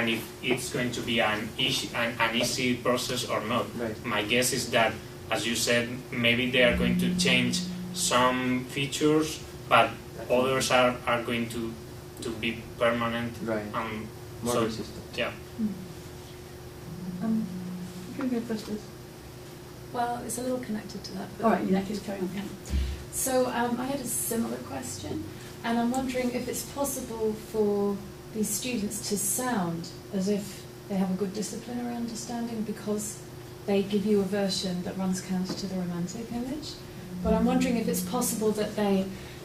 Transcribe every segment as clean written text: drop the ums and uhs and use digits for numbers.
and if it's going to be an easy process or not. Right. My guess is that, as you said, maybe they are going to change some features, but others are going to be permanent. Right. More so, resistant. Yeah. Can we go first, Liz? Well, it's a little connected to that. But All right, in that case, carry on. Yeah. So I had a similar question, and I'm wondering if it's possible for these students to sound as if they have a good disciplinary understanding because they give you a version that runs counter to the romantic image. But I'm wondering if it's possible that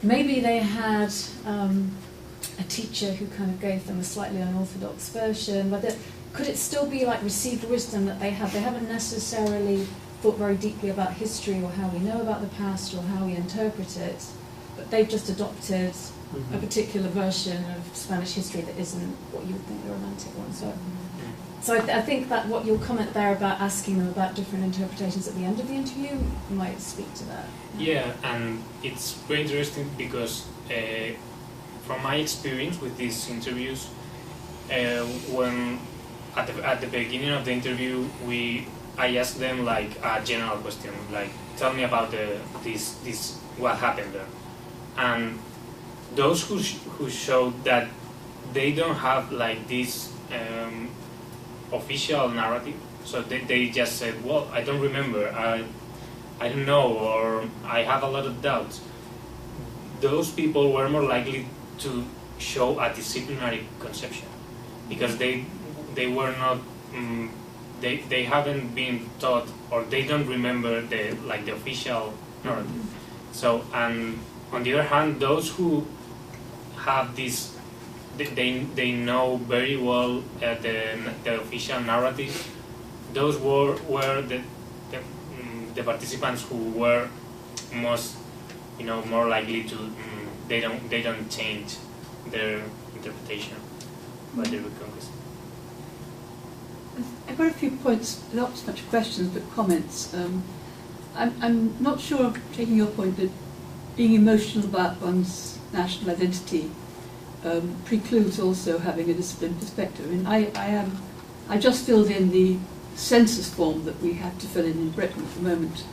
maybe they had a teacher who kind of gave them a slightly unorthodox version, but could it still be like received wisdom that they have? They haven't necessarily thought very deeply about history or how we know about the past or how we interpret it, but they've just adopted a particular version of Spanish history that isn't what you would think the romantic one. So I think that what your comment there about asking them about different interpretations at the end of the interview might speak to that. Yeah, and it's very interesting because from my experience with these interviews, when at the beginning of the interview I asked them like a general question, like tell me about this what happened there, and those who showed that they don't have like this official narrative, so they just said, well, I don't remember, I don't know, or I have a lot of doubts. Those people were more likely to show a disciplinary conception because they were not they haven't been taught, or they don't remember the official narrative. So, and on the other hand, those who have this, they know very well the official narrative. Those were the participants who were most, more likely to they don't change their interpretation by the Reconquista. I've got a few points, not so much questions but comments. I'm not sure of taking your point that being emotional about one's national identity precludes also having a disciplined perspective. I mean, I just filled in the census form that we have to fill in Britain at the moment,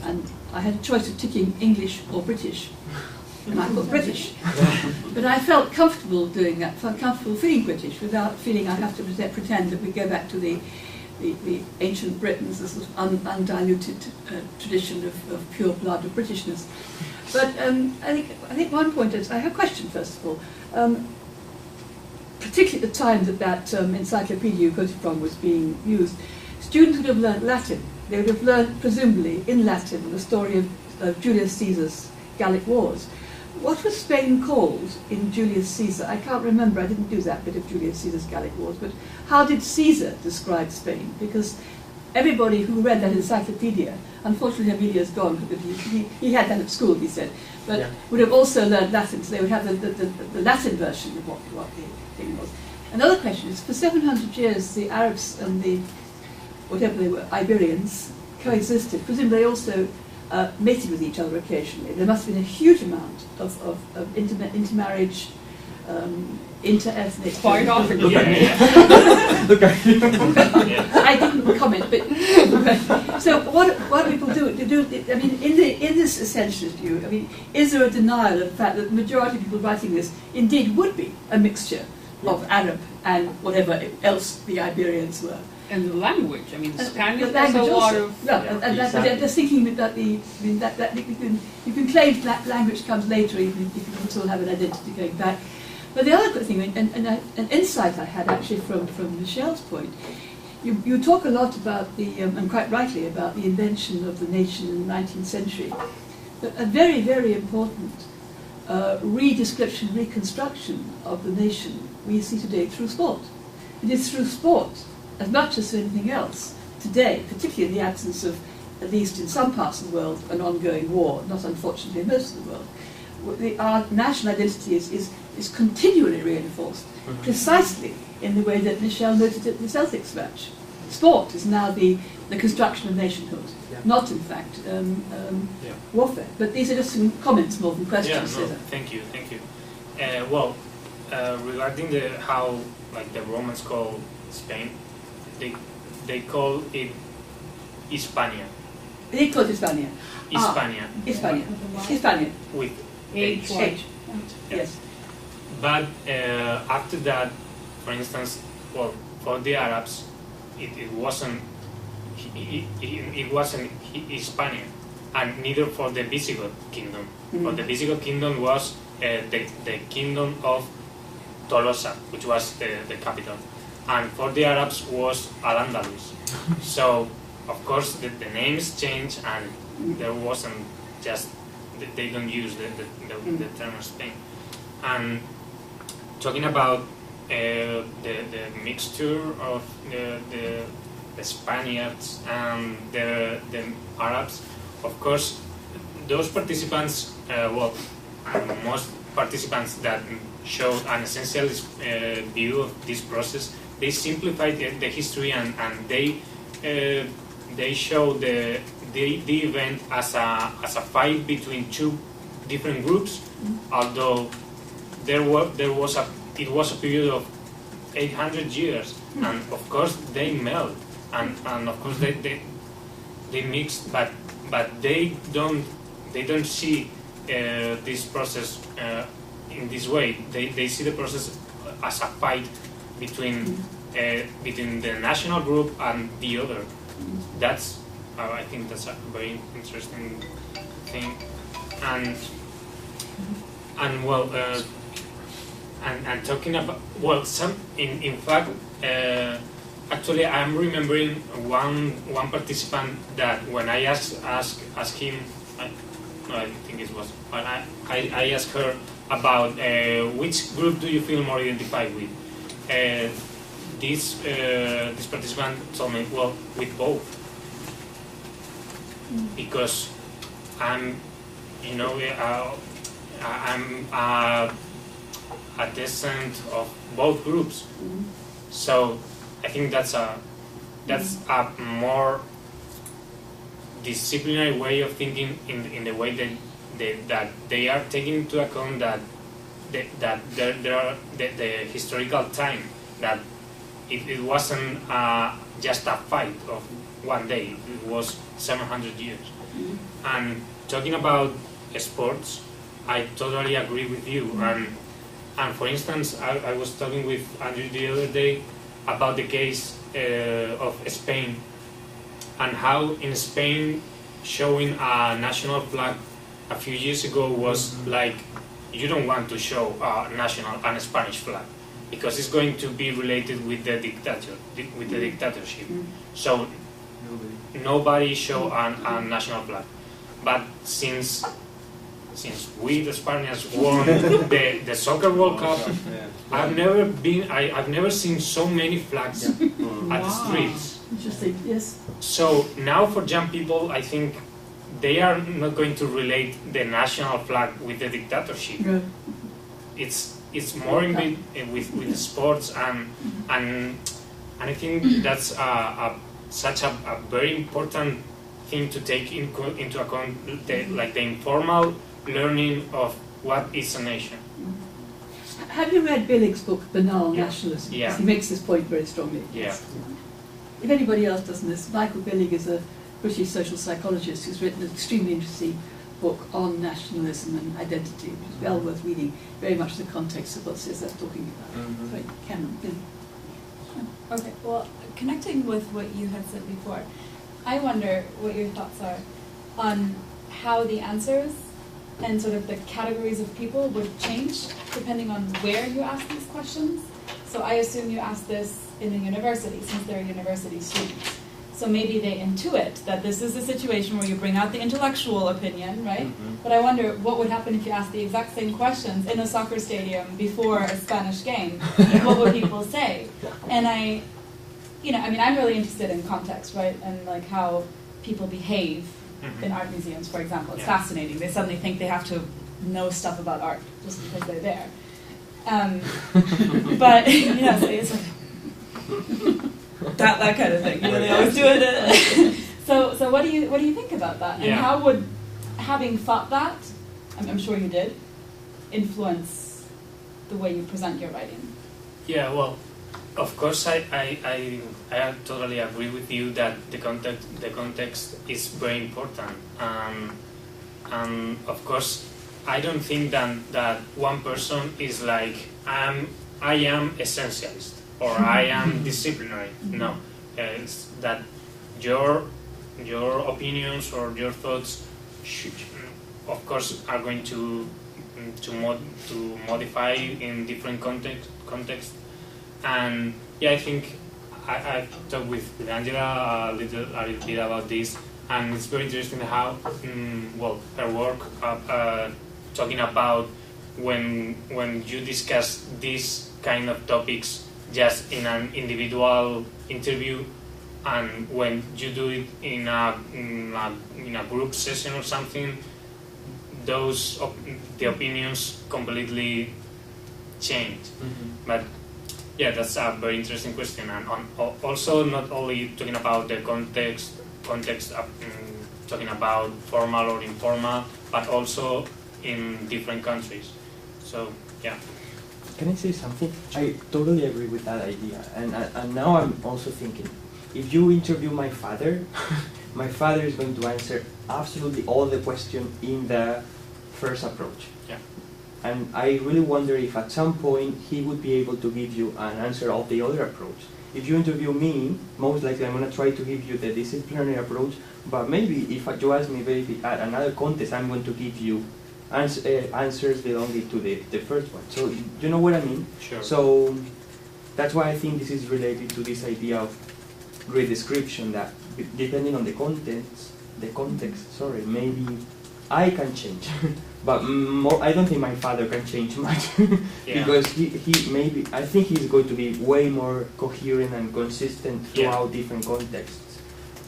and I had a choice of ticking English or British, and I put British. But I felt comfortable doing that, felt comfortable feeling British without feeling I have to pretend that we go back to the ancient Britons, the sort of undiluted tradition of pure blood of Britishness. But I think one point is, I have a question first of all. Particularly at the time that encyclopedia you quoted from was being used, students would have learnt Latin. They would have learnt, presumably, in Latin, the story of Julius Caesar's Gallic Wars. What was Spain called in Julius Caesar? I can't remember, I didn't do that bit of Julius Caesar's Gallic Wars, but how did Caesar describe Spain? Because everybody who read that encyclopedia, unfortunately Emilio's gone, because he had that at school, he said, but yeah, would have also learned Latin, so they would have the Latin version of what the thing was. Another question is, for 700 years the Arabs and the, whatever they were, Iberians, coexisted. Presumably they also mated with each other occasionally. There must have been a huge amount of intermarriage, inter-ethnic. Quite often, yeah. I didn't comment, but so what do people do? I mean, in this essentialist view, I mean, is there a denial of the fact that the majority of people writing this indeed would be a mixture of Arab and whatever else the Iberians were? And the language, I mean, Spanish has a lot of... and just thinking that you can claim that language comes later, even if you can still have an identity going back. But the other good thing, and an insight I had actually from Michelle's point, you talk a lot about the, and quite rightly, about the invention of the nation in the 19th century. But a very, very important reconstruction of the nation we see today through sport. It is through sport, as much as anything else, today, particularly in the absence of, at least in some parts of the world, an ongoing war, not unfortunately in most of the world, our national identity is continually reinforced, precisely in the way that Michelle noted at the Celtics match. Sport is now the construction of nationhood, not in fact warfare. But these are just some comments more than questions. Yeah, no, thank you. Well, regarding how like the Romans call Spain, they call it Hispania. They call it Hispania. Hispania. Hispania. Hispania. With H. H. Yeah. Yes. But after that, for instance, well, for the Arabs, it wasn't Hispania, and neither for the Visigoth kingdom. For the Visigoth kingdom was the kingdom of Tolosa, which was the capital, and for the Arabs was Al-Andalus. So, of course, the names changed, and there wasn't just they don't use the term Spain. And talking about the mixture of the Spaniards and the Arabs, of course, those participants, most participants that showed an essential view of this process, they simplified the history and they show the event as a fight between two different groups, although it was a period of 800 years, and of course they melt, and of course they mix, but they don't see this process in this way. They see the process as a fight between the national group and the other. That's I think that's a very interesting thing, and well. And talking about, well, in fact, actually, I'm remembering one participant that when I asked him, I think it was, I asked her about which group do you feel more identified with. This participant told me, well, with both, because I'm a descent of both groups. So I think that's a more disciplinary way of thinking in the way that they are taking into account that there are the historical time, that it wasn't just a fight of one day, it was 700 years. And talking about sports, I totally agree with you. And for instance, I was talking with Andrew the other day about the case of Spain, and how in Spain showing a national flag a few years ago was like, you don't want to show a Spanish flag because it's going to be related with the dictatorship. So nobody show a national flag. But since we, the Spaniards, won the Soccer World Cup, I've never seen so many flags at the streets. Interesting, yes. So now for young people, I think they are not going to relate the national flag with the dictatorship. No. It's more in with the sports, and I think that's such a very important thing to take into account, the informal learning of what is a nation. Have you read Billig's book, Banal Nationalism? Yeah. He makes this point very strongly. Yeah. If anybody else doesn't this, Michael Billig is a British social psychologist who's written an extremely interesting book on nationalism and identity, which is well worth reading, very much in the context of what Cesar's talking about. Sorry, Cameron, Billig. Okay, well, connecting with what you had said before, I wonder what your thoughts are on how the answers and sort of the categories of people would change depending on where you ask these questions. So I assume you ask this in a university, since they're university students. So maybe they intuit that this is a situation where you bring out the intellectual opinion, right? But I wonder what would happen if you asked the exact same questions in a soccer stadium before a Spanish game. What would people say? And I'm really interested in context, right? And like how people behave in art museums, for example. It's fascinating. They suddenly think they have to know stuff about art just because they're there. But so it's like that kind of thing. They always do it. So what do you think about that? And how would having thought that, I'm sure you did, influence the way you present your writing? Yeah, well, of course, I totally agree with you that the context is very important, and of course, I don't think that one person is like I am essentialist or I am disciplinary. No, it's that your opinions or your thoughts should, of course, are going to modify in different context. And yeah, I think I've talked with Angela a little bit about this, and it's very interesting how her work talking about when you discuss these kind of topics just in an individual interview, and when you do it in a group session or something, the opinions completely change. But yeah, that's a very interesting question, and also not only talking about the context, talking about formal or informal, but also in different countries. So yeah. Can I say something? I totally agree with that idea, and now I'm also thinking, if you interview my father, my father is going to answer absolutely all the questions in the first approach. Yeah. And I really wonder if at some point he would be able to give you an answer of the other approach. If you interview me, most likely I'm going to try to give you the disciplinary approach, but maybe if you ask me maybe at another contest, I'm going to give you answers belonging to the first one. So you know what I mean? Sure. So that's why I think this is related to this idea of great description, that depending on the context, maybe I can change. But I don't think my father can change much. Yeah. Because he maybe, I think he's going to be way more coherent and consistent throughout different contexts.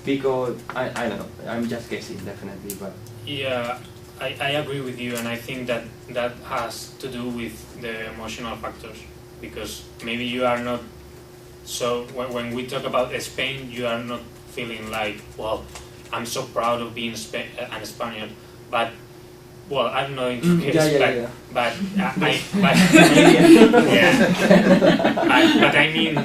Because, I don't know, I'm just guessing definitely, but... Yeah, I agree with you, and I think that has to do with the emotional factors, because maybe you are not, so when we talk about Spain, you are not feeling like, well, I'm so proud of being an Spaniard, but, well, I don't know in your case, but I mean,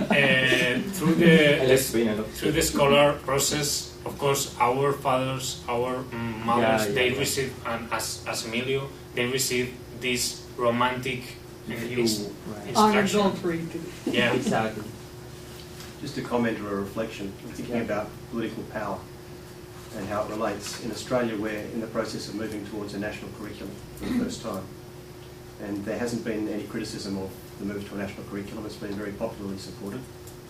through the scholar process, of course, our fathers, our mothers, they receive, and as Emilio, they receive this romantic instruction. Yeah, exactly. Just a comment or a reflection, thinking about political power and how it relates. In Australia, we're in the process of moving towards a national curriculum for the first time. And there hasn't been any criticism of the move to a national curriculum. It's been very popularly supported,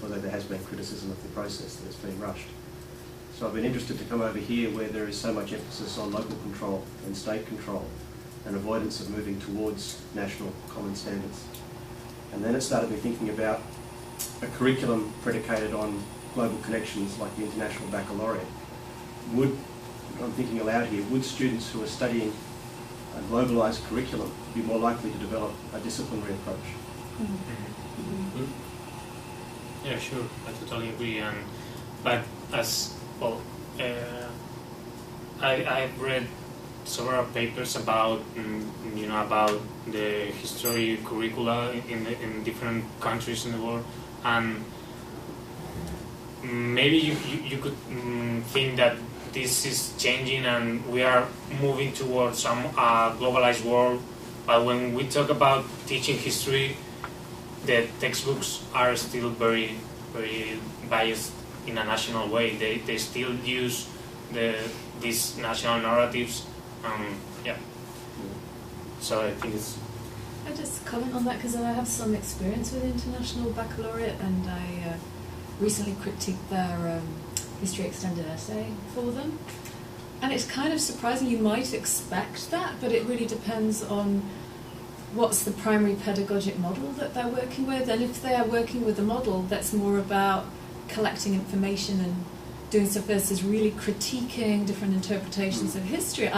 although there has been criticism of the process that has been rushed. So I've been interested to come over here where there is so much emphasis on local control and state control and avoidance of moving towards national common standards. And then it started me thinking about a curriculum predicated on global connections like the International Baccalaureate. I'm thinking aloud here, would students who are studying a globalised curriculum be more likely to develop a disciplinary approach? Yeah, sure, I totally agree. But as well, I've read several papers about about the history curricula in different countries in the world, and maybe you could think that this is changing and we are moving towards some globalized world. But when we talk about teaching history, the textbooks are still very, very biased in a national way. They still use these national narratives. Yeah. So I think it's... I just comment on that because I have some experience with International Baccalaureate, and I recently critiqued their history extended essay for them. And it's kind of surprising. You might expect that, but it really depends on what's the primary pedagogic model that they're working with. And if they are working with a model that's more about collecting information and doing stuff versus really critiquing different interpretations of history,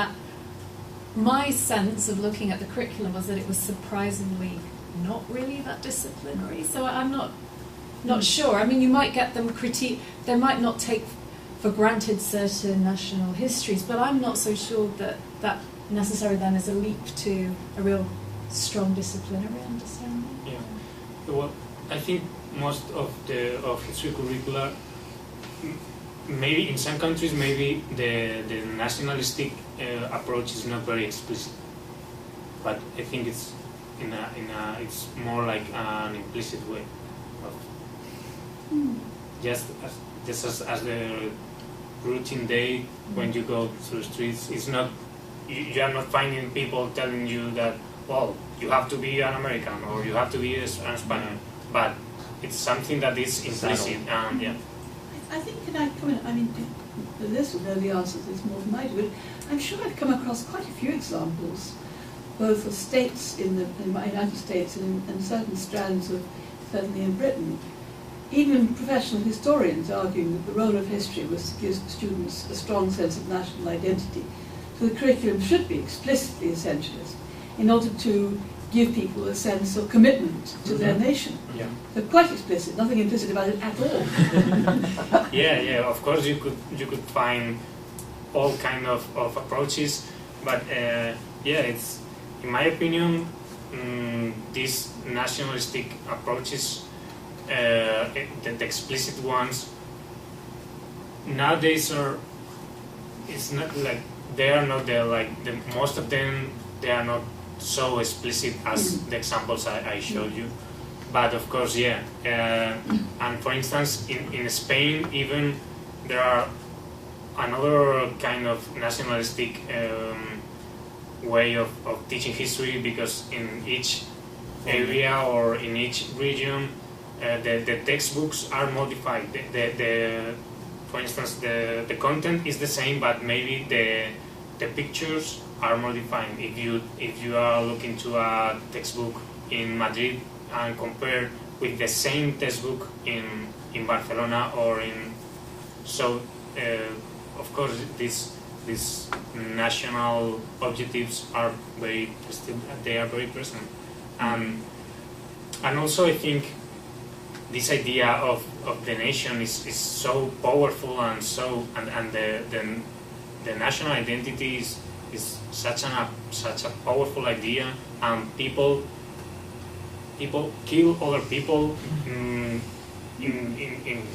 my sense of looking at the curriculum was that it was surprisingly not really that disciplinary. So I'm not sure. I mean, you might get them critique. They might not take for granted certain national histories, but I'm not so sure that that necessarily then is a leap to a real strong disciplinary understanding. Yeah. Well, I think most of history curricula, maybe in some countries, maybe the nationalistic approach is not very explicit, but I think it's it's more like an implicit way of just as the routine day when you go through the streets. It's not you are not finding people telling you that, well, you have to be an American or you have to be a Spaniard, but it's something that is implicit. And yeah. I think, can I comment? I mean, this will know the answer to this more than I do, but I'm sure I've come across quite a few examples, both of states in the United States and certain strands of, certainly in Britain, even professional historians arguing that the role of history was to give students a strong sense of national identity. So the curriculum should be explicitly essentialist in order to give people a sense of commitment to their nation. Yeah. They're quite explicit, nothing implicit about it at all. Yeah. Of course, you could find all kind of approaches, but it's, in my opinion, these nationalistic approaches, the explicit ones, nowadays it's not like they are not there. Like most of them, they are not so explicit as the examples I showed you. But of course, yeah. And for instance, in Spain, even there are another kind of nationalistic way of teaching history, because in each area or in each region, the textbooks are modified. For instance, the content is the same, but maybe the pictures are modified. If you are looking to a textbook in Madrid and compare with the same textbook in Barcelona or of course these national objectives are very present, and also I think this idea of the nation is so powerful, and the national identity is such a powerful idea, and people kill other people in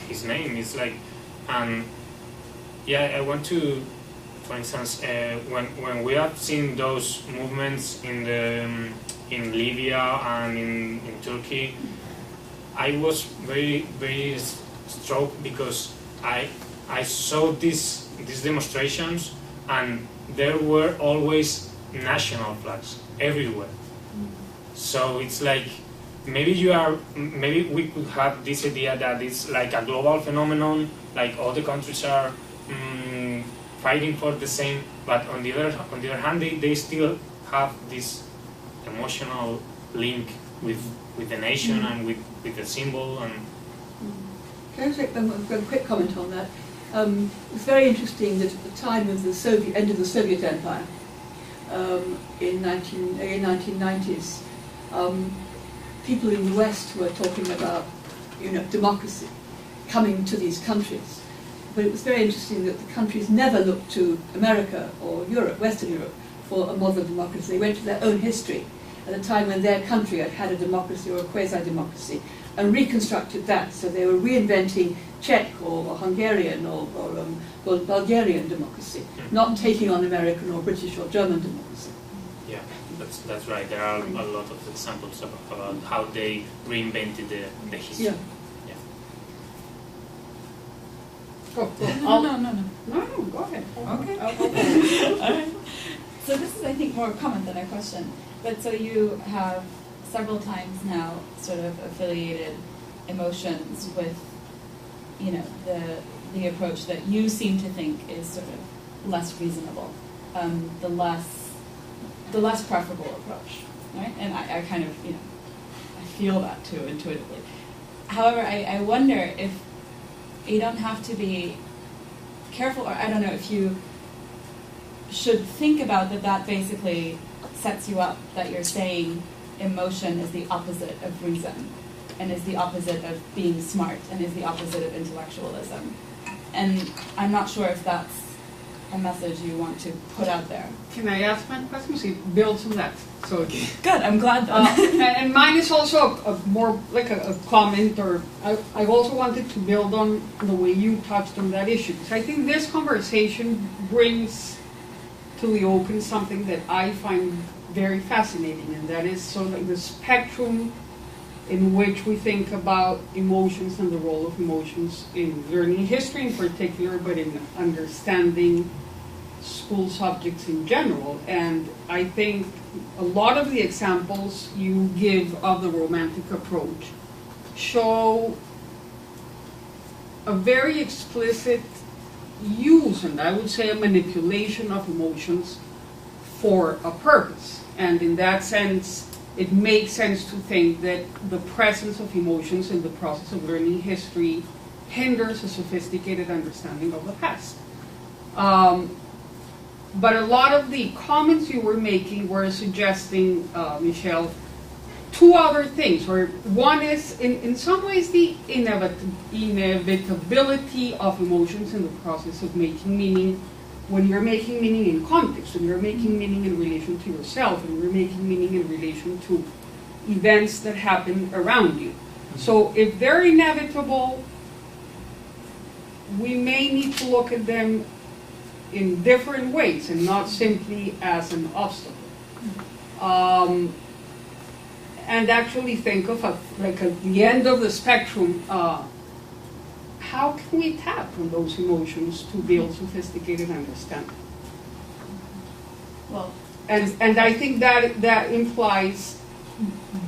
his name. It's like, and yeah, I want to, for instance, when we have seen those movements in Libya and in Turkey, I was very, very struck because I saw these demonstrations, and there were always national flags everywhere. So it's like maybe we could have this idea that it's like a global phenomenon, like all the countries are fighting for the same, but on the other hand, they still have this emotional link with the nation and with the symbol. And can I make a quick comment on that? It's very interesting that at the time of the end of the Soviet Empire, in early 1990s, people in the West were talking about, democracy coming to these countries. But it was very interesting that the countries never looked to America or Europe, Western Europe, for a model of democracy. They went to their own history at a time when their country had a democracy or a quasi-democracy, and reconstructed that. So they were reinventing Czech or Hungarian or Bulgarian democracy, not taking on American or British or German democracy. yeah, that's right. There are a lot of examples about how they reinvented the history. Yeah. No, go ahead. Okay. So this is, I think, more a comment than a question. But so you have several times now sort of affiliated emotions with, the approach that you seem to think is sort of less reasonable, the less preferable approach, right? And I kind of, I feel that too intuitively. However, I wonder if you don't have to be careful, or I don't know if you should think about that basically sets you up, that you're saying emotion is the opposite of reason, and is the opposite of being smart, and is the opposite of intellectualism. And I'm not sure if that's a message you want to put out there. Can I ask my question? See, it builds on that. So, Good, I'm glad and mine is also a more like a comment, or I also wanted to build on the way you touched on that issue. Because I think this conversation brings to the open something that I find very fascinating, and that is sort of the spectrum in which we think about emotions and the role of emotions in learning history in particular, but in understanding school subjects in general. And I think a lot of the examples you give of the Romantic approach show a very explicit use, and I would say a manipulation of emotions for a purpose. And in that sense, it makes sense to think that the presence of emotions in the process of learning history hinders a sophisticated understanding of the past. But a lot of the comments you were making were suggesting, Michelle, two other things. Or one is, in some ways, the inevitability of emotions in the process of making meaning. When you're making meaning in context, when you're making meaning in relation to yourself, and you're making meaning in relation to events that happen around you. So if they're inevitable, we may need to look at them in different ways and not simply as an obstacle. And actually think of like at the end of the spectrum, how can we tap on those emotions to build sophisticated understanding? Well, and I think that implies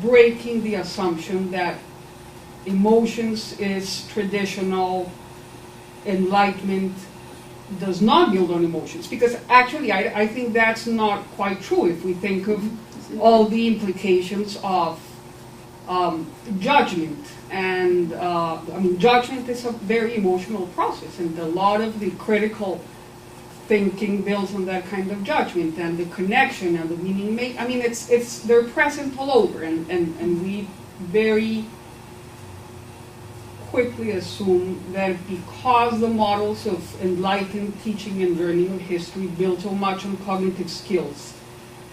breaking the assumption that emotions is traditional, enlightenment does not build on emotions. Because actually I think that's not quite true if we think of all the implications of judgment. And I mean, judgment is a very emotional process, and a lot of the critical thinking builds on that kind of judgment and the connection and the meaning make. I mean, they're present all over, and we very quickly assume that because the models of enlightened teaching and learning of history build so much on cognitive skills,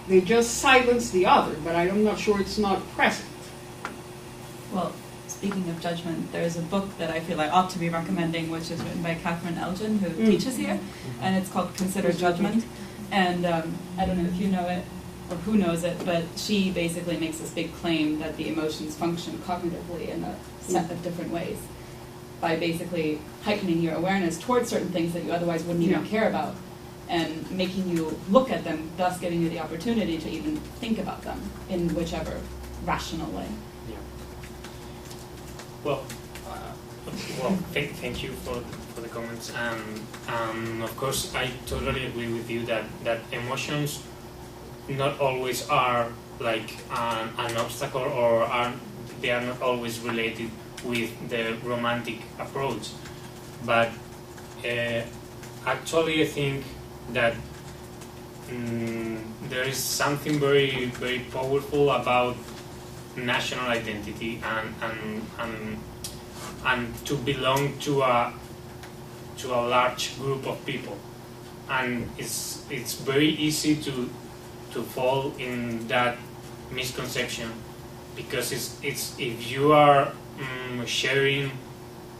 they just silence the other, but I'm not sure it's not present. well, speaking of judgment, there's a book that I feel I ought to be recommending, which is written by Catherine Elgin, who teaches here, and it's called Consider Judgment. And I don't know if you know it or who knows it, but she basically makes this big claim that the emotions function cognitively in a set of different ways by basically heightening your awareness towards certain things that you otherwise wouldn't even care about, and making you look at them, thus giving you the opportunity to even think about them in whichever rational way. Well, thank you for the comments, and of course I totally agree with you that emotions not always are like an obstacle, or they are not always related with the romantic approach. But actually I think that there is something very, very powerful about national identity and to belong to a large group of people, and it's very easy to fall in that misconception, because it's if you are sharing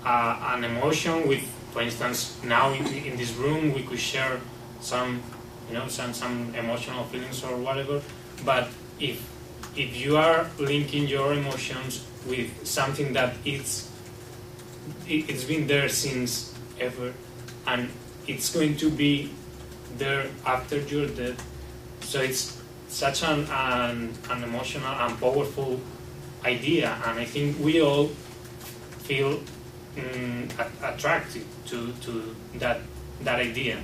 an emotion with, for instance, now in this room we could share some emotional feelings or whatever, but if you are linking your emotions with something that it's been there since ever, and it's going to be there after you're dead, so it's such an emotional and powerful idea, and I think we all feel attracted to that idea.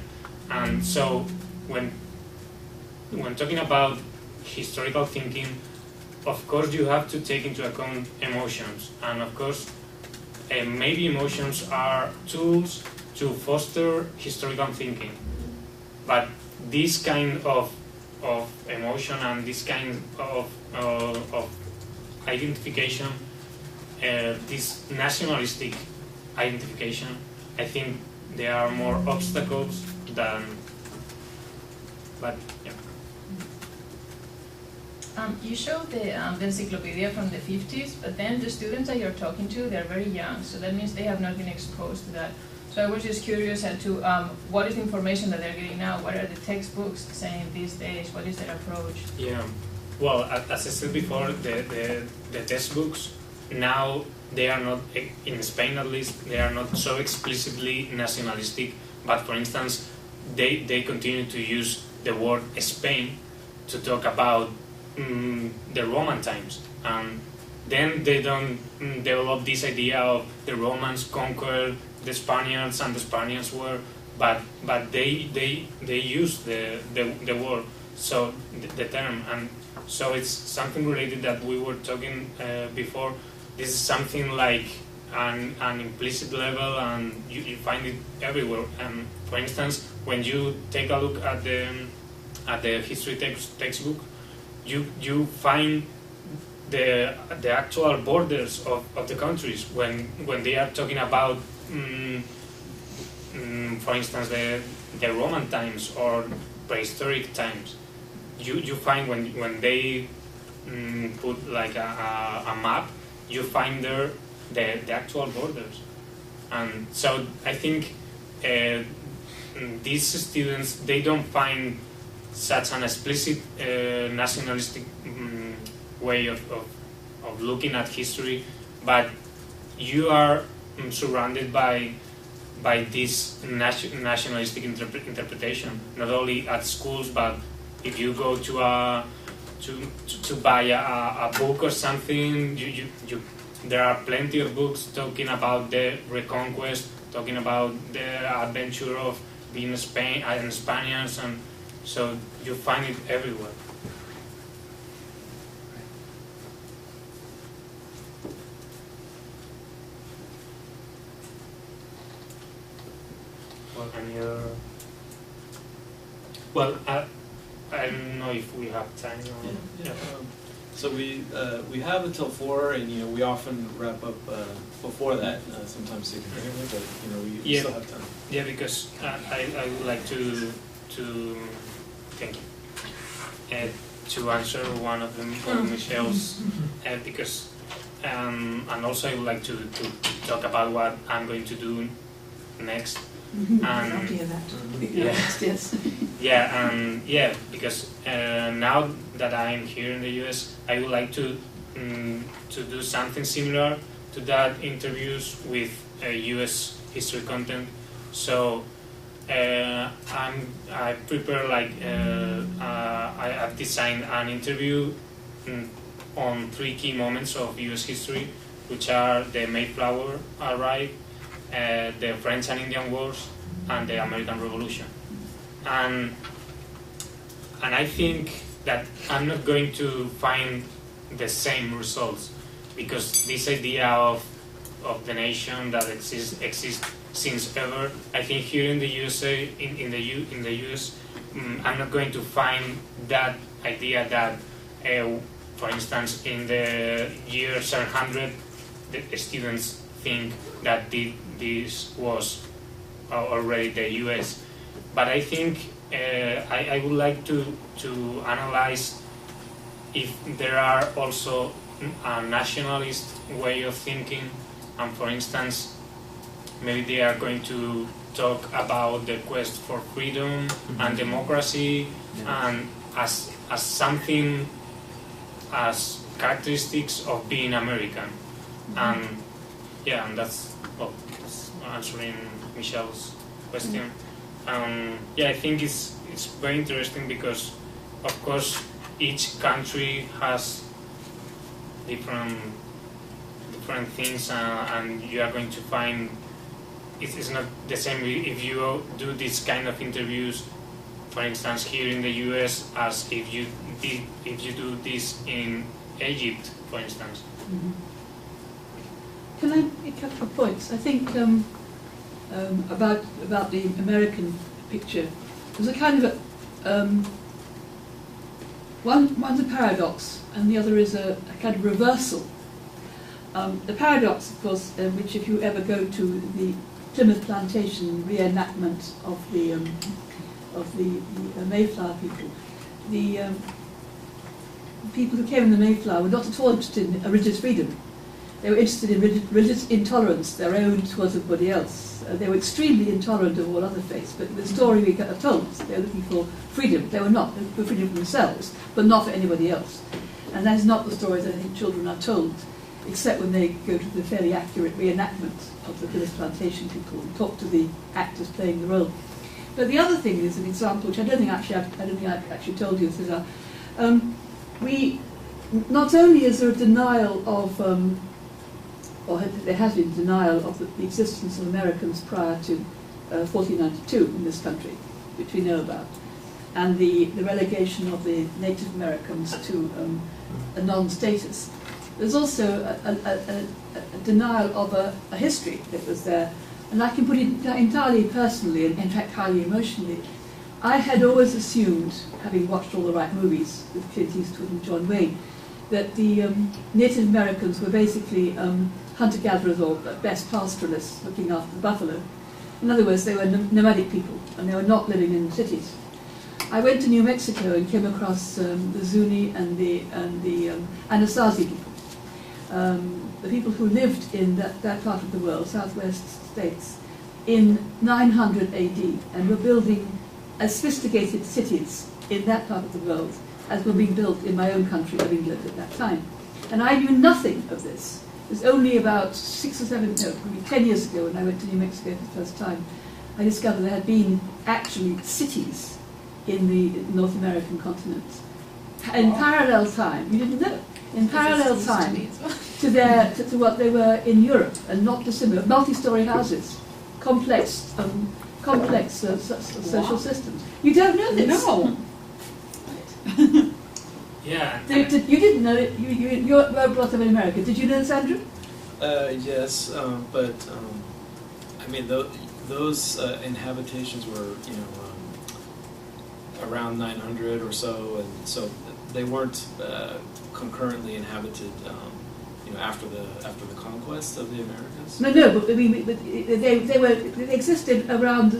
And so when talking about historical thinking, of course you have to take into account emotions, and of course maybe emotions are tools to foster historical thinking, but this kind of emotion and this kind of identification, this nationalistic identification, I think there are more obstacles than But yeah. You showed the encyclopedia from the 50s, but then the students that you're talking to, they're very young, so that means they have not been exposed to that. So I was just curious as to what is the information that they're getting now? What are the textbooks saying these days? What is their approach? Yeah, well, as I said before, the textbooks now, they are not, in Spain at least, they are not so explicitly nationalistic, but for instance, they continue to use the word Spain to talk about the Roman times, and then they don't develop this idea of the Romans conquered the Spaniards and the Spaniards were, but they use the word, so the term, and so it's something related that we were talking before. This is something like an implicit level, and you find it everywhere. And for instance, when you take a look at the history textbook, you find the actual borders of the countries when they are talking about, for instance, the Roman times or prehistoric times. You find when they put like a map, you find there the actual borders, and so I think these students, they don't find such an explicit nationalistic way of looking at history, but you are surrounded by this nationalistic interpretation, not only at schools, but if you go to buy a book or something, there are plenty of books talking about the Reconquest, talking about the adventure of being Spain and Spaniards, and so you find it everywhere. Well, I don't know if we have time. Or, yeah. So we have until 4, and we often wrap up before that, sometimes significantly, but we still have time. Yeah, because I would like to thank you to answer one of them, Michelle's, because and also I would like to talk about what I'm going to do next. I'll hear that. Yes. Yeah, because now that I'm here in the US, I would like to do something similar to that, interviews with US history content. So I prepare I've designed an interview on 3 key moments of US history, which are the Mayflower arrival, the French and Indian Wars, and the American Revolution. And I think that I'm not going to find the same results, because this idea of the nation that exists since ever, I think here in the USA, in the US, I'm not going to find that idea that, for instance, in the year 700, the students think that this was already the US. But I think I would like to analyze if there are also a nationalist way of thinking, and for instance, maybe they are going to talk about the quest for freedom and democracy, and as something, as characteristics of being American. And that's answering Michelle's question. I think it's very interesting because, of course, each country has different things, and you are going to find it's not the same if you do this kind of interviews, for instance, here in the US, as if you do this in Egypt, for instance. Mm-hmm. Can I make a couple of points? I think about the American picture. There's a kind of one's a paradox, and the other is a kind of reversal. The paradox, of course, which if you ever go to the Plymouth Plantation reenactment of the of the Mayflower people. The people who came in the Mayflower were not at all interested in religious freedom. They were interested in religious intolerance, their own towards everybody else. They were extremely intolerant of all other faiths, but the story we are told, they were looking for freedom. They were not, for freedom for themselves, but not for anybody else. And that is not the stories that I think children are told, except when they go to the fairly accurate reenactment of the Phyllis Plantation people and talk to the actors playing the role. But the other thing is an example, which I don't think I've actually told you, Cesar. We, not only is there a denial of, or there has been denial of the existence of Americans prior to 1492 in this country, which we know about, and the relegation of the Native Americans to a non-status. There's also a denial of a history that was there, and I can put it entirely personally, and in fact highly emotionally. I had always assumed, having watched all the right movies with Clint Eastwood and John Wayne, that the Native Americans were basically hunter-gatherers or at best pastoralists looking after the buffalo. In other words, they were nomadic people, and they were not living in cities. I went to New Mexico and came across the Zuni and the Anasazi people. The people who lived in that part of the world, southwest states, in 900 AD, and were building as sophisticated cities in that part of the world as were being built in my own country of England at that time. And I knew nothing of this. It was only about 10 years ago when I went to New Mexico for the first time, I discovered there had been actually cities in the North American continent. In parallel time, you didn't know, in parallel time to what they were in Europe, and not dissimilar, multi-story houses, complex social systems. You don't know this. No. Yeah. You didn't know it. You were brought up in America. Did you know this, Andrew? Yes, but I mean those inhabitations were around 900 or so, and so they weren't concurrently inhabited. After the conquest of the Americas. No, but I mean, they existed around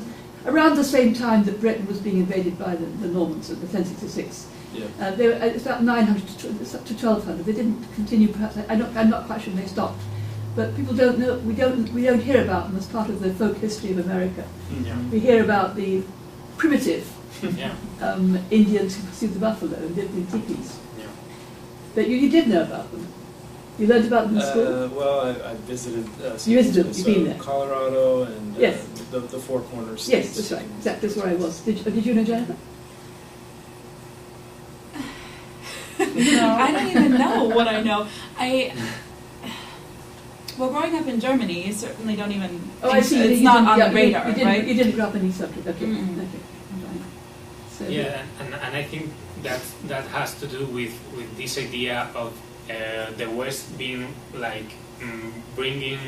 the same time that Britain was being invaded by the Normans in 1066. Yeah. They were it's about 900 to 1200. They didn't continue. Perhaps I'm not quite sure when they stopped. But people don't know. We don't hear about them as part of the folk history of America. Yeah. We hear about the primitive Yeah. Indians who pursued the buffalo and lived in teepees. Yeah. But you did know about them. You learned about them in school? Well, I visited You visited, you've been there. Colorado and Yes. the Four Corners Yes, states. that's right. Exactly, that's where I was. Did you know Jennifer? I don't even know what I know. Well, growing up in Germany, you certainly don't even. Oh, I see. It's not on the radar, right? You didn't grow up in East Africa. Okay. Mm-mm. Okay. Right. So, Yeah, and I think that has to do with this idea of the West being like bringing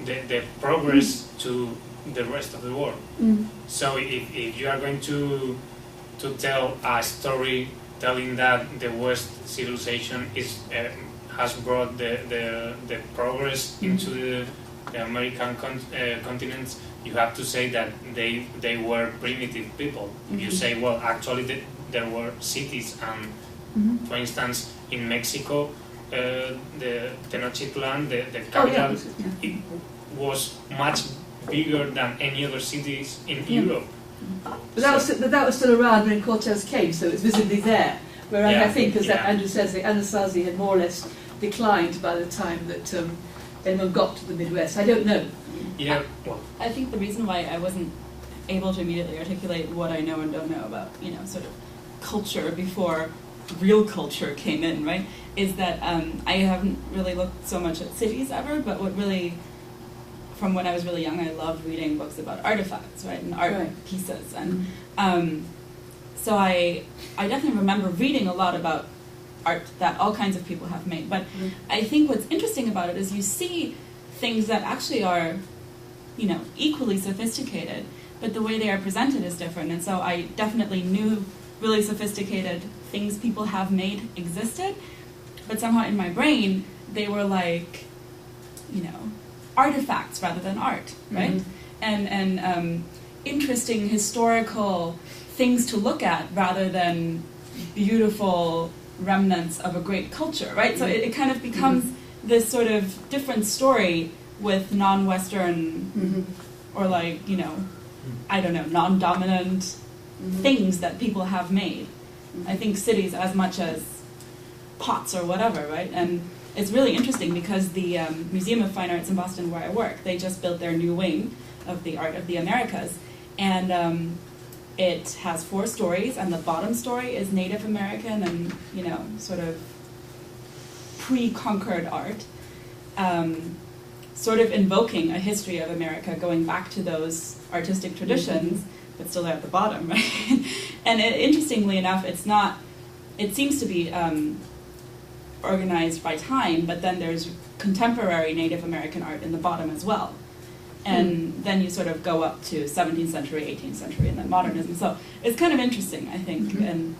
the progress to the rest of the world. Mm. So if you are going to tell a story telling that the West civilization has brought the progress into the American continent, you have to say that they were primitive people. If you say, well, actually there were cities, and for instance, in Mexico, the Tenochtitlan, the capital, it was much bigger than any other cities in Europe. But that was still around when Cortez came, so it's visibly there. Whereas I think, as Andrew says, the Anasazi had more or less declined by the time that anyone got to the Midwest. I don't know. Yeah, well, I think the reason why I wasn't able to immediately articulate what I know and don't know about, sort of culture before real culture came in, right, is that I haven't really looked so much at cities ever, but what really, from when I was really young, I loved reading books about artifacts, right, and art pieces, and so I definitely remember reading a lot about art that all kinds of people have made, but I think what's interesting about it is you see things that actually are, equally sophisticated, but the way they are presented is different, and so I definitely knew really sophisticated things people have made existed, but somehow in my brain they were like, artifacts rather than art, right? And interesting historical things to look at rather than beautiful remnants of a great culture, right? So it kind of becomes this sort of different story with non-Western or like, you know, I don't know, non-dominant things that people have made. I think cities as much as pots or whatever, right? And it's really interesting because the Museum of Fine Arts in Boston, where I work, they just built their new wing of the Art of the Americas, and it has 4 stories, and the bottom story is Native American and, you know, sort of pre-conquered art, sort of invoking a history of America going back to those artistic traditions, but still at the bottom, right? And interestingly enough, it seems to be organized by time, but then there's contemporary Native American art in the bottom as well. And then you sort of go up to 17th century, 18th century, and then modernism. So it's kind of interesting, I think, and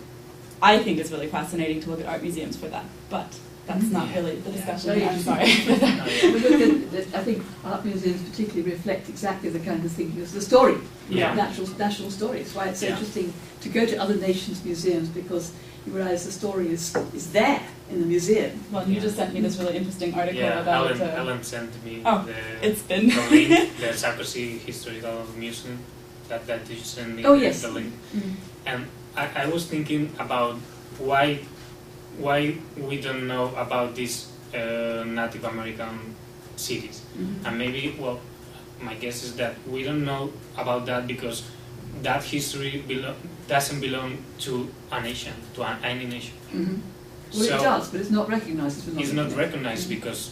I think it's really fascinating to look at art museums for that, but that's not really the discussion. I'm sorry. I think art museums particularly reflect exactly the kind of thing, the story, national story. It's why it's so interesting to go to other nations' museums, because you realize the story is there in the museum. Well, you just sent me this really interesting article about... Ellen sent me it's been the link, the Sarkozy Historical Museum, that you sent me the link. And I was thinking about why we don't know about these Native American cities. And maybe, well, my guess is that we don't know about that because that history doesn't belong to a nation, to any nation. Well, so it does, but it's not recognized. It's not recognized because,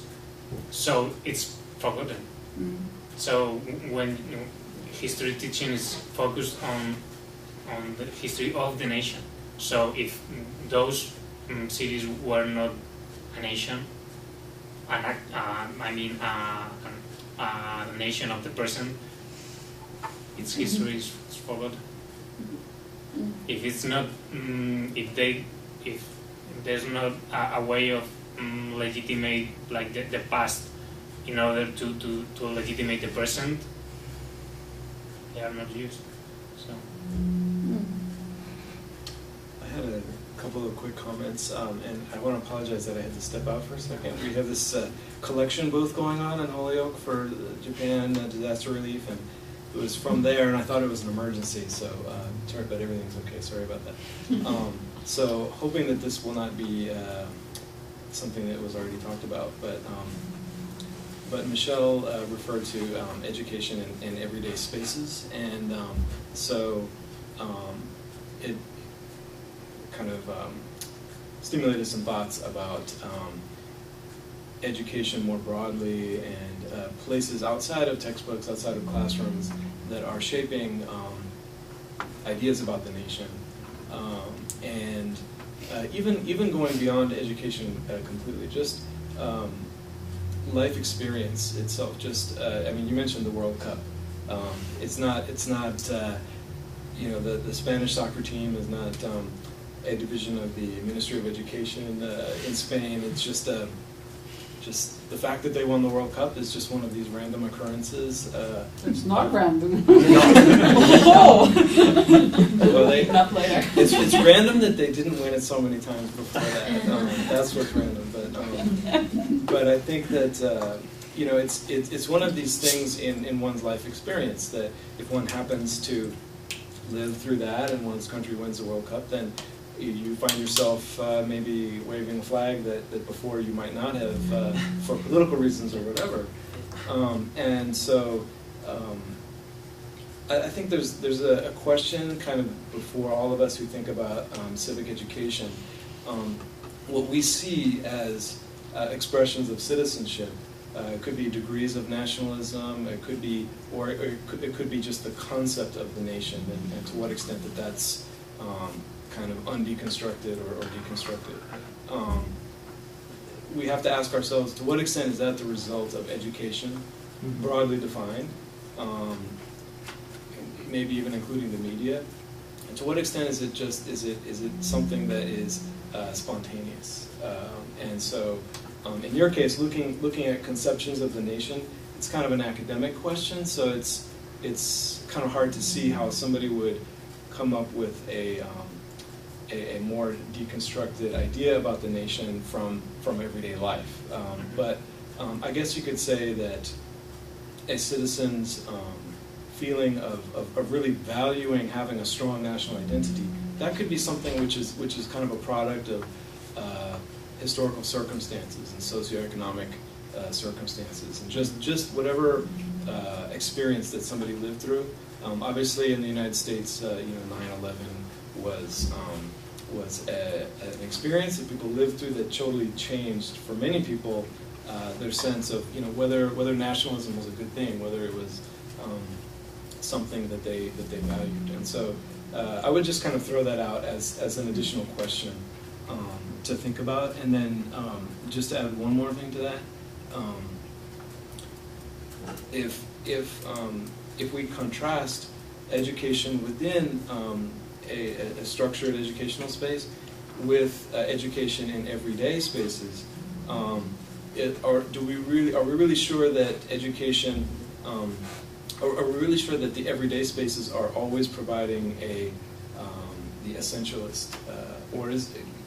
so it's forgotten. So when history teaching is focused on the history of the nation, so if those cities were not a nation, a nation of the present, its history is forgotten. If it's not, if there's not a way of legitimate like the past in order to legitimate the present, they are not used. So I had a couple of quick comments, and I want to apologize that I had to step out for a second. We have this collection booth going on in Holyoke for Japan disaster relief, and it was from there, and I thought it was an emergency, so but everything's okay. Sorry about that. So hoping that this will not be something that was already talked about, but Michelle referred to education in everyday spaces, and so it kind of stimulated some thoughts about education more broadly and places outside of textbooks, outside of classrooms that are shaping ideas about the nation, and even going beyond education completely, just life experience itself. Just I mean, you mentioned the World Cup. It's not you know, the Spanish soccer team is not a division of the Ministry of Education in Spain. It's just the fact that they won the World Cup is just one of these random occurrences. It's not random. Oh! Well, Up later. It's random that they didn't win it so many times before that. That's what's random. But I think that you know, it's one of these things in one's life experience that if one happens to live through that and one's country wins the World Cup, then you find yourself maybe waving a flag that before you might not have for political reasons or whatever. And so I think there's a question kind of before all of us who think about civic education. What we see as expressions of citizenship could be degrees of nationalism, it could be, or it could be just the concept of the nation, and to what extent that's kind of undeconstructed or deconstructed. We have to ask ourselves, to what extent is that the result of education, broadly defined, maybe even including the media, and to what extent is it something that is spontaneous? And so, in your case, looking at conceptions of the nation, it's kind of an academic question. So it's it's kind of hard to see how somebody would come up with a more deconstructed idea about the nation from everyday life. But I guess you could say that a citizen's feeling of really valuing having a strong national identity, that could be something which is kind of a product of historical circumstances and socioeconomic circumstances, and just whatever experience that somebody lived through. Obviously, in the United States, 9/11 was an experience that people lived through that totally changed for many people their sense of whether nationalism was a good thing, whether it was something that they valued. And so I would just kind of throw that out as an additional question to think about. And then just to add one more thing to that, if we contrast education within a structured educational space with education in everyday spaces, are we really sure that education, are we really sure that the everyday spaces are always providing the essentialist, or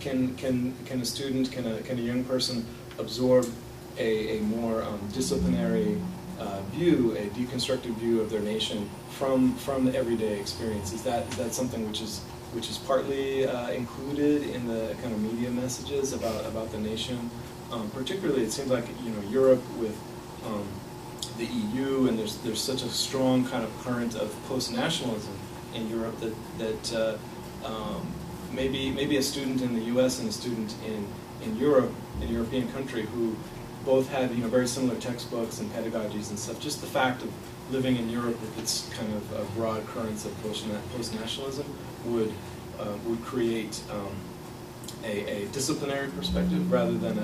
can a student, can a young person absorb a more disciplinary view, a deconstructive view of their nation from the everyday experience? Is that something which is partly included in the kind of media messages about the nation? Particularly, it seems like Europe with the EU, and there's such a strong kind of current of post-nationalism in Europe that maybe a student in the U.S. and a student in Europe, in a European country, who both had very similar textbooks and pedagogies and stuff. Just the fact of living in Europe with its kind of broad currents of post-nationalism would create a disciplinary perspective rather than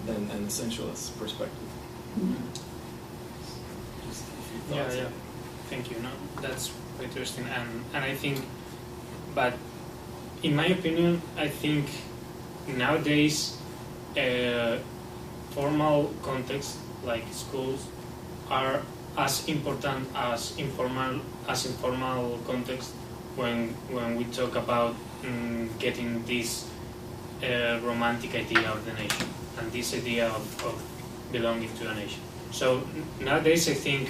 an essentialist perspective. Just a few thoughts. Yeah. Thank you. No, that's quite interesting, and I think, but in my opinion, I think nowadays formal contexts like schools are as important as informal context when we talk about getting this romantic idea of the nation and this idea of belonging to a nation. So nowadays I think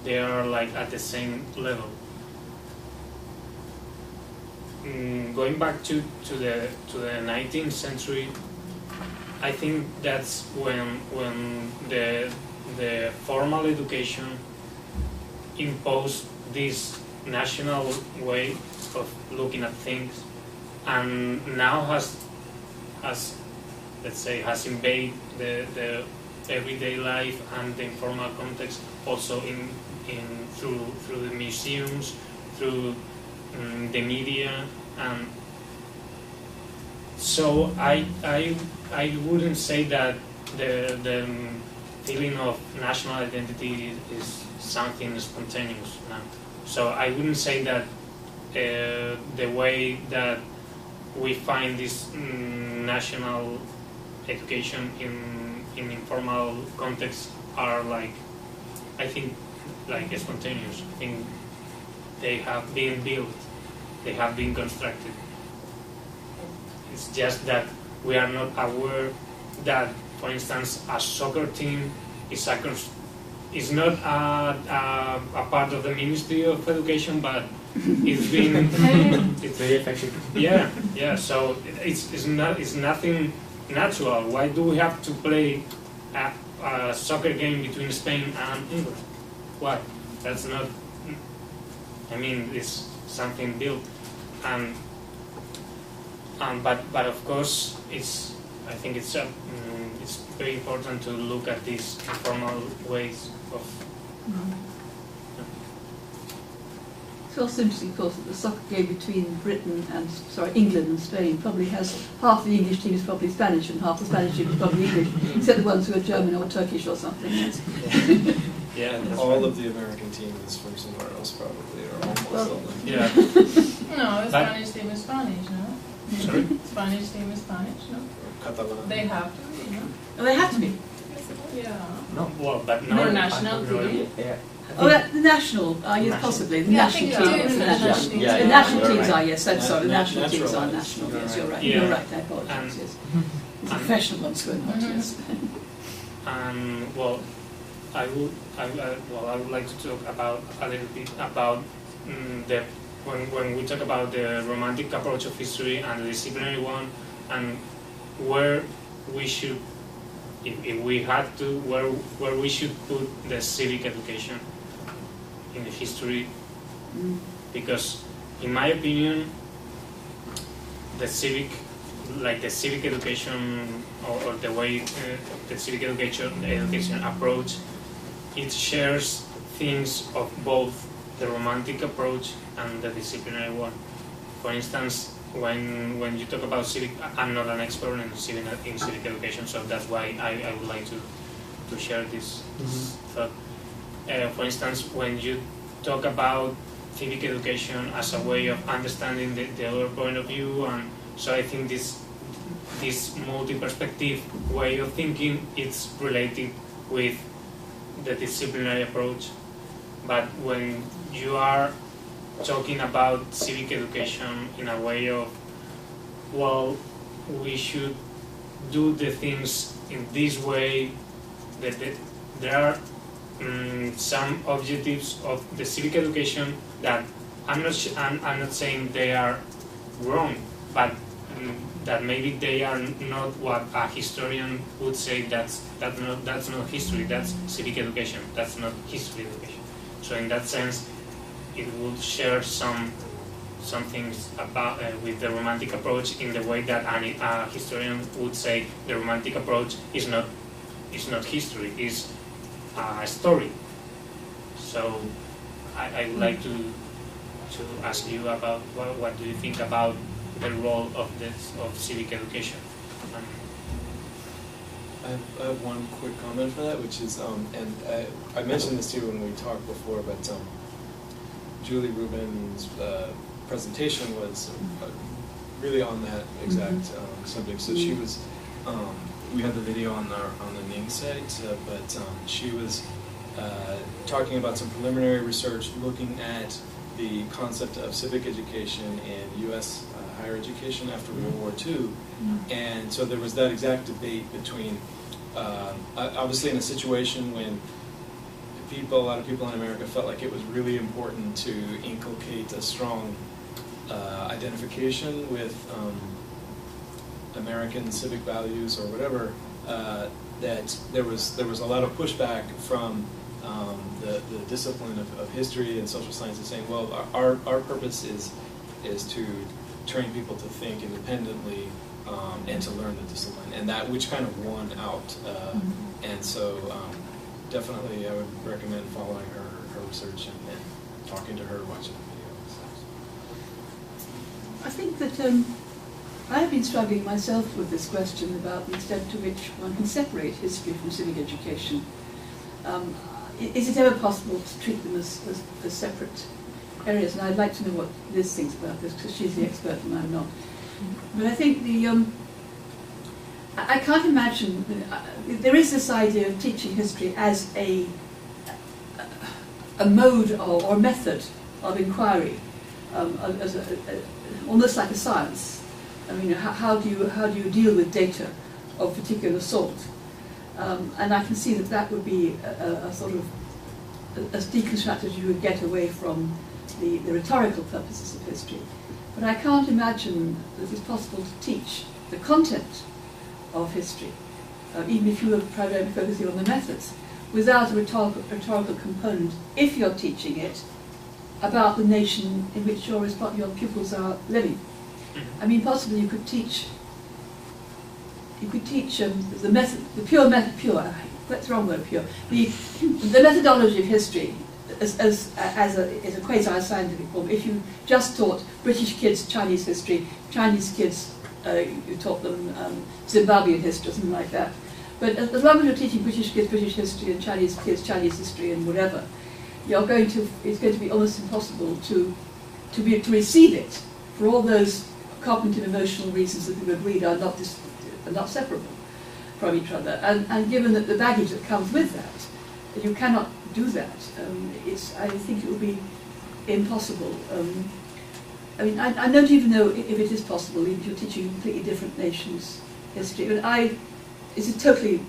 they are like at the same level. Going back to the 19th century, I think that's when the formal education imposed this national way of looking at things, and now has invaded the everyday life and the informal context also through the museums, through the media, and so I wouldn't say that the feeling of national identity is something spontaneous now. So I wouldn't say that the way that we find this national education in informal contexts are I think spontaneous. I think they have been built, they have been constructed. It's just that we are not aware that, for instance, a soccer team is not a part of the Ministry of Education, but it's been it's very effective. Yeah. So it's nothing natural. Why do we have to play a soccer game between Spain and England? Why? That's not. I mean, it's something built, but of course, I think it's very important to look at these informal ways of. It's also interesting, of course, that the soccer game between England and Spain probably has half the English team is probably Spanish and half the Spanish team is probably English, except the ones who are German or Turkish or something. Yeah, all of the American team is from somewhere else probably, or almost all of them. Yeah. No, the Spanish team is Spanish, no? Sorry? Spanish team is Spanish, no? Or Catalan. They have to be, no? Oh, they have to be. Yeah. No. Well, but No national really. team. Yeah. Oh, the national, yes, National. possibly. The Yeah, I national think team. do it for the national teams. Yeah, The yeah, national you're teams right. are, yes, I'm sorry, the national teams are Naturalized. national, You're yes, you're right. Yeah. You're right, I apologize, yes. The professional ones were not, yes. And well, I would like to talk about a little bit about the when we talk about the romantic approach of history and the disciplinary one, and where we should, if we had to, where we should put the civic education in the history, because in my opinion, the civic education or the way the civic education approach, it shares things of both the romantic approach and the disciplinary one. For instance, when you talk about civic, I'm not an expert in civic education, so that's why I would like to share this thought. For instance, when you talk about civic education as a way of understanding the other point of view, and so I think this multi-perspective way of thinking, it's related with the disciplinary approach. But when you are talking about civic education in a way of, well, we should do the things in this way, that there are some objectives of the civic education that I'm not saying they are wrong, but that maybe they are not what a historian would say. That's not history. That's civic education. That's not history education. So in that sense, it would share some things about with the romantic approach in the way that a historian would say the romantic approach is not history, is a story. So I would like to ask you about what do you think about the role of civic education. I have one quick comment for that, which is, and I mentioned this to you when we talked before, but Julie Rubin's presentation was really on that exact subject. So she was, we had the video on the Ning site, but she was talking about some preliminary research looking at the concept of civic education in U.S. Higher education after World War II. And so there was that exact debate between, obviously in a situation when a lot of people in America felt like it was really important to inculcate a strong identification with American civic values or whatever, that there was a lot of pushback from the discipline of history and social sciences saying, well, our purpose is to train people to think independently and to learn the discipline, and that which kind of won out. And so definitely I would recommend following her research and talking to her, watching the video. I think that I've been struggling myself with this question about the extent to which one can separate history from civic education. Is it ever possible to treat them as separate areas? And I'd like to know what Liz thinks about this, because she's the expert and I'm not. But I think I can't imagine, there is this idea of teaching history as a mode or method of inquiry, as almost like a science. I mean, how do you deal with data of particular sort? And I can see that would be a sort of as deconstructed as you would get away from the rhetorical purposes of history. But I can't imagine that it's possible to teach the content of history, even if you were primarily focusing on the methods, without a rhetorical component, if you're teaching it about the nation in which your pupils are living. I mean, possibly you could teach the method, the pure, that's the wrong word, pure, the methodology of history as a quasi-scientific form. If you just taught British kids Chinese history, Chinese kids, you taught them Zimbabwean history, or something like that. But as long as you're teaching British kids British history and Chinese kids Chinese history and whatever, it's going to be almost impossible to receive it for all those cognitive emotional reasons that we've agreed are not separable from each other. And given that the baggage that comes with that, you cannot do that. I think it would be impossible. I mean, I don't even know if it is possible, if you're teaching completely different nations' history. But it's a totally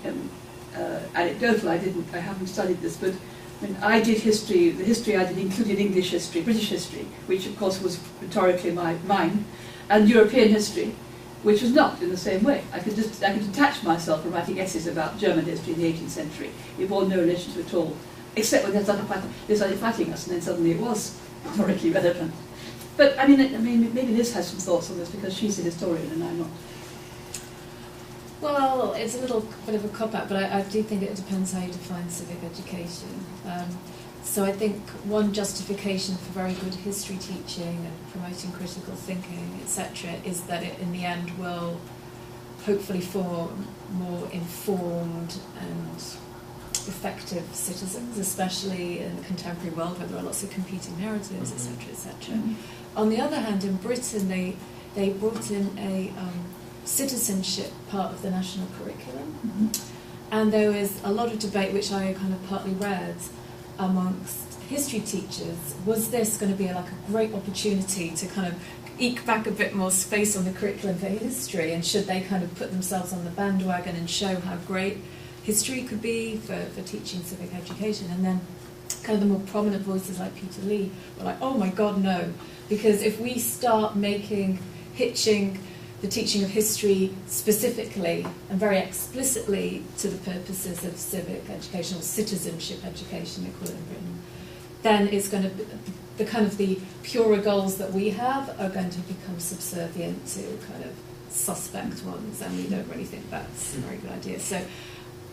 anecdotal. I haven't studied this, but when I did history, the history I did included English history, British history, which of course was rhetorically mine, and European history, which was not in the same way. I could detach myself from writing essays about German history in the 18th century. It bore no relation to it at all, except when they started fighting us, and then suddenly it was rhetorically relevant. But I mean, maybe Liz has some thoughts on this because she's a historian and I'm not. Well, it's a little bit of a cop-out, but I do think it depends how you define civic education. So I think one justification for very good history teaching and promoting critical thinking, etc., is that it in the end will hopefully form more informed and effective citizens, especially in the contemporary world where there are lots of competing narratives, etc., etc. On the other hand, in Britain, they brought in a citizenship part of the national curriculum, and there was a lot of debate, which I kind of partly read, amongst history teachers. Was this going to be like a great opportunity to kind of eke back a bit more space on the curriculum for history, and should they kind of put themselves on the bandwagon and show how great history could be for teaching civic education? And then kind of the more prominent voices like Peter Lee were like, oh my God, no, because if we start hitching the teaching of history specifically and very explicitly to the purposes of civic education or citizenship education, they call it in Britain, then it's going to be the purer goals that we have are going to become subservient to kind of suspect ones, and we don't really think that's a very good idea. So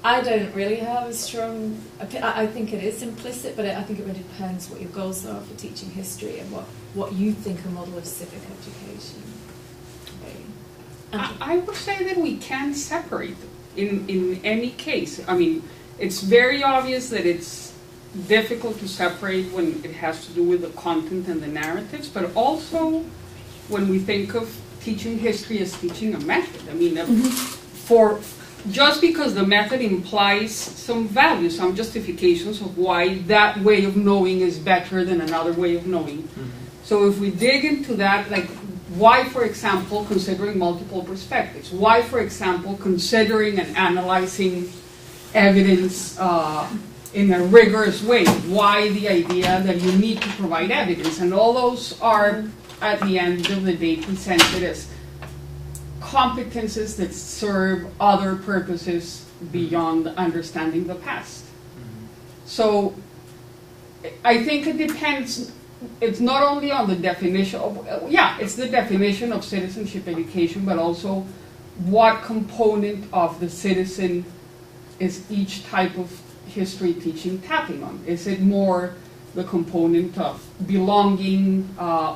I don't really have a strong opinion. I think it is implicit, but I think it really depends what your goals are for teaching history and what you think a model of civic education. I would say that we can separate in any case. I mean, it's very obvious that it's difficult to separate when it has to do with the content and the narratives, but also when we think of teaching history as teaching a method. I mean, just because the method implies some value, some justifications of why that way of knowing is better than another way of knowing. So if we dig into that, like, why, for example, considering multiple perspectives? Why, for example, considering and analyzing evidence in a rigorous way? Why the idea that you need to provide evidence? And all those are, at the end of the day, presented as competences that serve other purposes beyond understanding the past. So I think it depends. It's not only on the definition of, it's the definition of citizenship education, but also what component of the citizen is each type of history teaching tapping on. Is it more the component of belonging,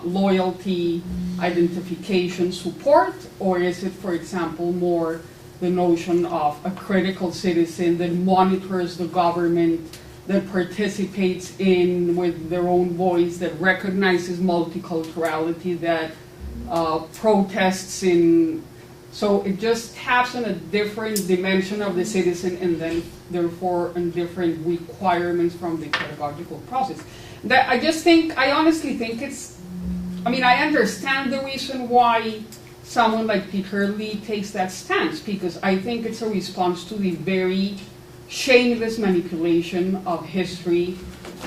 loyalty, identification, support, or is it, for example, more the notion of a critical citizen that monitors the government, that participates in with their own voice, that recognizes multiculturality, that protests in. So it just taps on a different dimension of the citizen, and then therefore on different requirements from the pedagogical process. That I honestly think it's, I mean, I understand the reason why someone like Peter Lee takes that stance, because I think it's a response to the very shameless manipulation of history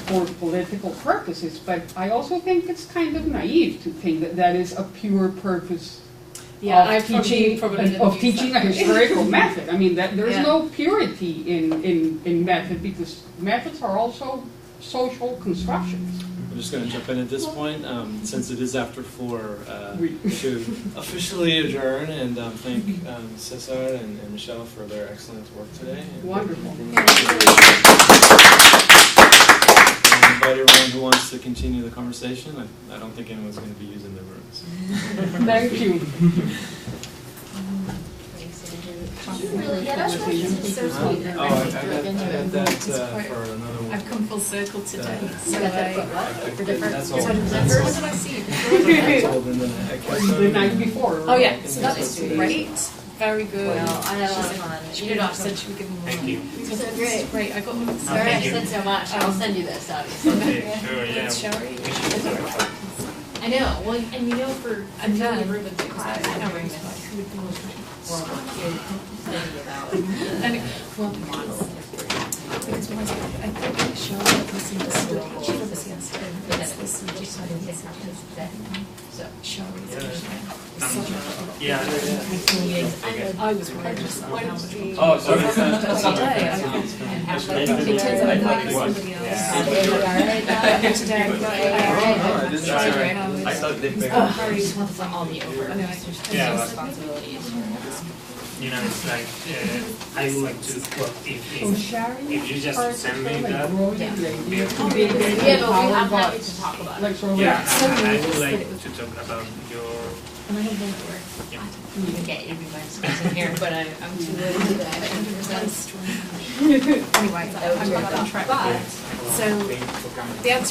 for political purposes. But I also think it's kind of naive to think that that is a pure purpose of teaching a historical method. I mean, that there's no purity in method, because methods are also social constructions. I'm just going to jump in at this point, since it is after 4, to officially adjourn and thank Cesar and Michelle for their excellent work today. Wonderful. And invite everyone who wants to continue the conversation. I don't think anyone's going to be using the rooms. Thank you. Really get us I had that for another one. I've come full circle today. So That's all. What did I see? The The night before. Oh yeah, so that is great. very good. Well, I had a lot of She's fun. She did not said she would give me more. Thank you. So So this great. is great. I got one. Sorry I Thank you. said so much. I'll send you this, obviously. Okay, sure, yeah. Thanks, Shari. We should do it. I know. Well, and you know, for And for then, Ruben, because I know bring this who would be most well, thinking about And it, well, model. because when I think Shari listened to the chief of the CS and this and just like this So, Shari is Yeah. I was worried just about how much. Oh, sorry. Today, I it turns out I'm like somebody else. Today, I thought they were. I just want them all the over. Yeah, but- Responsibilities. You know, it's like, I would like to, well, if you just send me that, Yeah. be Yeah, but I'm happy to talk about it. Like, so yeah, So I nice would that like it was- to talk about your, And I have one word. yeah. Okay, everybody's squeezing here, but I'm too late to that. Anyway, I'm not on track. So the answer